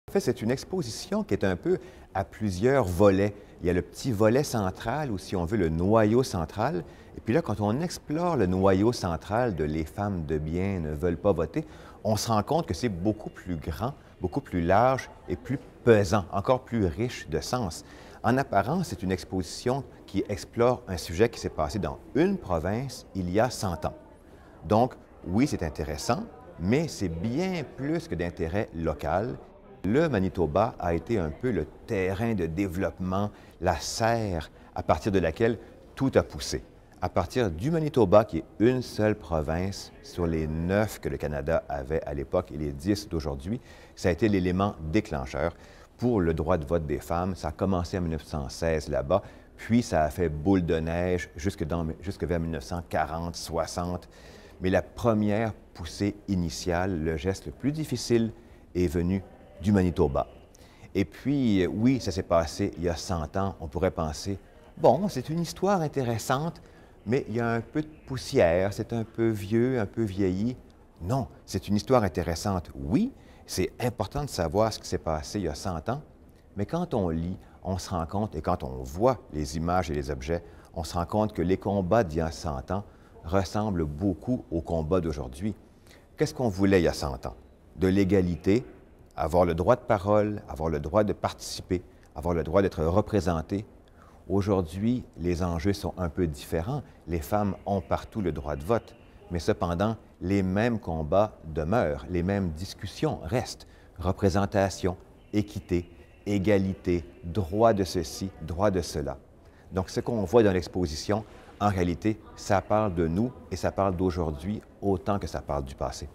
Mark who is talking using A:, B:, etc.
A: En fait, c'est une exposition qui est un peu à plusieurs volets. Il y a le petit volet central, ou si on veut, le noyau central. Et puis là, quand on explore le noyau central de Les femmes de bien ne veulent pas voter, on se rend compte que c'est beaucoup plus grand, beaucoup plus large et plus pesant, encore plus riche de sens. En apparence, c'est une exposition qui explore un sujet qui s'est passé dans une province il y a 100 ans. Donc, oui, c'est intéressant, mais c'est bien plus que d'intérêt local. Le Manitoba a été un peu le terrain de développement, la serre à partir de laquelle tout a poussé. À partir du Manitoba, qui est une seule province sur les 9 que le Canada avait à l'époque et les 10 d'aujourd'hui, ça a été l'élément déclencheur pour le droit de vote des femmes. Ça a commencé en 1916 là-bas, puis ça a fait boule de neige jusque vers 1940, 60. Mais la première poussée initiale, le geste le plus difficile, est venu du Manitoba. Et puis, oui, ça s'est passé il y a 100 ans. On pourrait penser, bon, c'est une histoire intéressante, mais il y a un peu de poussière, c'est un peu vieux, un peu vieilli. Non, c'est une histoire intéressante. Oui, c'est important de savoir ce qui s'est passé il y a 100 ans, mais quand on lit, on se rend compte, et quand on voit les images et les objets, on se rend compte que les combats d'il y a 100 ans ressemblent beaucoup aux combats d'aujourd'hui. Qu'est-ce qu'on voulait il y a 100 ans? De l'égalité, avoir le droit de parole, avoir le droit de participer, avoir le droit d'être représenté. Aujourd'hui, les enjeux sont un peu différents. Les femmes ont partout le droit de vote, mais cependant, les mêmes combats demeurent, les mêmes discussions restent. Représentation, équité, égalité, droit de ceci, droit de cela. Donc, ce qu'on voit dans l'exposition, en réalité, ça parle de nous et ça parle d'aujourd'hui autant que ça parle du passé.